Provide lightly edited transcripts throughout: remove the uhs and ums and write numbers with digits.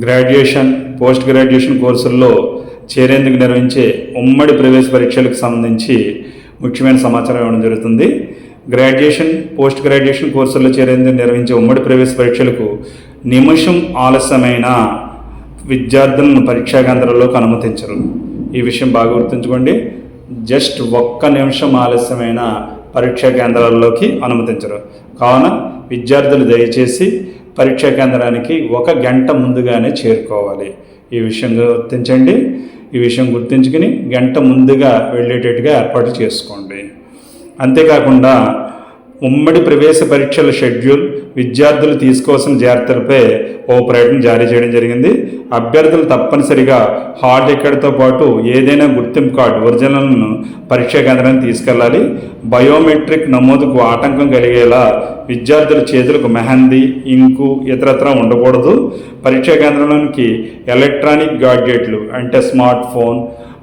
Graduation, post graduation కోర్సుల్లో చేరేందుకు నిర్వహించే ఉమ్మడి ప్రవేశ పరీక్షలకు సంబంధించి ముఖ్యమైన సమాచారం ఇవ్వడం జరుగుతుంది. గ్రాడ్యుయేషన్, పోస్ట్ గ్రాడ్యుయేషన్ కోర్సుల్లో చేరేందుకు నిర్వహించే ఉమ్మడి ప్రవేశ పరీక్షలకు నిమిషం ఆలస్యమైన విద్యార్థులను పరీక్షా కేంద్రాల్లోకి అనుమతించరు. ఈ విషయం బాగా గుర్తుంచుకోండి. జస్ట్ ఒక్క నిమిషం ఆలస్యమైన పరీక్షా కేంద్రాల్లోకి అనుమతించరు. కావున విద్యార్థులు దయచేసి పరీక్షా కేంద్రానికి 1 గంట ముందుగానే చేరుకోవాలి. ఈ విషయం గుర్తించండి. ఈ విషయం గుర్తించుకుని గంట ముందుగా వెళ్ళేటట్టుగా ఏర్పాటు చేసుకోండి. అంతేకాకుండా ఉమ్మడి ప్రవేశ పరీక్షల షెడ్యూల్, విద్యార్థులు తీసుకోవాల్సిన జాగ్రత్తలపై ఓ ప్రకటన జారీ చేయడం జరిగింది. అభ్యర్థులు తప్పనిసరిగా హాల్ టికెట్తో పాటు ఏదైనా గుర్తింపు కార్డు ఒరిజినల్ను పరీక్షా కేంద్రానికి తీసుకెళ్ళాలి. బయోమెట్రిక్ నమోదుకు ఆటంకం కలిగేలా విద్యార్థుల చేతులకు మెహందీ, ఇంకు ఇతరత్రా ఉండకూడదు. పరీక్షా కేంద్రంలోనికి ఎలక్ట్రానిక్ గాడ్జెట్లు అంటే స్మార్ట్ ఫోన్,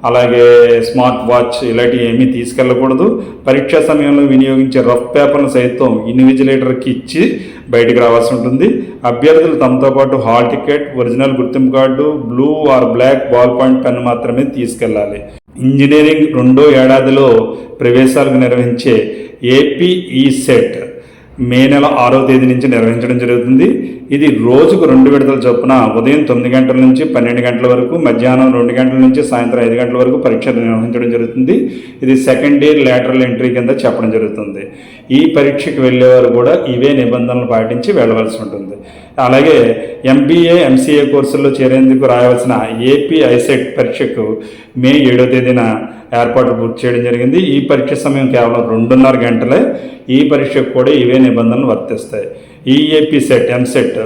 అలాగే స్మార్ట్ వాచ్ ఇలాంటివి ఏమీ తీసుకెళ్ళకూడదు. పరీక్షా సమయంలో వినియోగించే రఫ్ పేపర్ను సైతం ఇన్విజిలేటర్కి ఇచ్చి బయటకు రావాల్సి ఉంటుంది. అభ్యర్థులు తమతో పాటు హాల్ టికెట్, ఒరిజినల్ గుర్తింపు card, blue or black ball point pen మాత్రమే తీసుకెళ్ళాలి. ఇంజనీరింగ్ 2వ ఏడాదిలో ప్రవేశాలకు నిర్వహించే ఏపీ సెట్ మే నెల 6వ తేదీ నుంచి నిర్వహించడం జరుగుతుంది. ఇది రోజుకు 2 విడతల చొప్పున ఉదయం 9 గంటల నుంచి 12 గంటల వరకు, మధ్యాహ్నం 2 గంటల నుంచి సాయంత్రం 5 గంటల వరకు పరీక్షలు నిర్వహించడం జరుగుతుంది. ఇది సెకండ్ ఇయర్ లాటరల్ ఎంట్రీ కింద చెప్పడం జరుగుతుంది. ఈ పరీక్షకు వెళ్ళేవారు కూడా ఇవే నిబంధనలు పాటించి వెళ్ళవలసి ఉంటుంది. అలాగే MBA, MCA కోర్సుల్లో చేరేందుకు రాయవలసిన ఏపీ ఐసెట్ పరీక్షకు మే 7వ తేదీన ఏర్పాట్లు పూర్తి చేయడం జరిగింది. ఈ పరీక్ష సమయం కేవలం 2.5 గంటలే. ఈ పరీక్షకు కూడా ఇవే నిబంధనలు వర్తిస్తాయి. ఈ ఏపీ సెట్, ఎంసెట్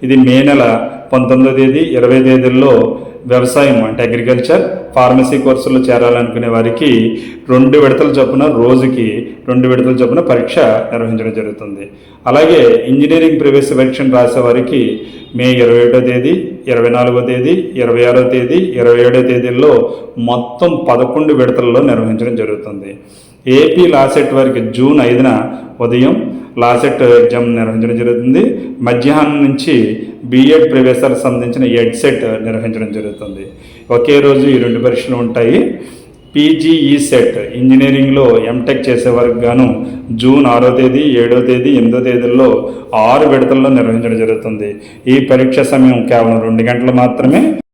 ఇది మే నెల 19వ తేదీ, 20 తేదీల్లో వ్యవసాయం అంటే అగ్రికల్చర్, ఫార్మసీ కోర్సుల్లో చేరాలనుకునే వారికి 2 విడతల చొప్పున రోజుకి 2 విడతల చొప్పున పరీక్ష నిర్వహించడం జరుగుతుంది. అలాగే ఇంజనీరింగ్ ప్రవేశ పరీక్షను రాసే వారికి మే 21వ తేదీ, 24వ తేదీ, 26వ తేదీ, 27వ తేదీల్లో మొత్తం 11 విడతల్లో నిర్వహించడం జరుగుతుంది. ఏపీ లాసెట్ వారికి జూన్ 5న ఉదయం లాసెట్ ఎగ్జామ్ నిర్వహించడం జరుగుతుంది. మధ్యాహ్నం నుంచి బీఎడ్ ప్రవేశాలకు సంబంధించిన ఎడ్సెట్ నిర్వహించడం జరుగుతుంది. ఒకే రోజు ఈ 2 పరీక్షలు ఉంటాయి. PGE సెట్ ఇంజనీరింగ్లో ఎంటెక్ చేసేవారికి గాను జూన్ 6వ తేదీ, 7వ తేదీ, 8వ తేదీల్లో 6 విడతల్లో నిర్వహించడం జరుగుతుంది. ఈ పరీక్ష సమయం కేవలం 2 గంటలు మాత్రమే.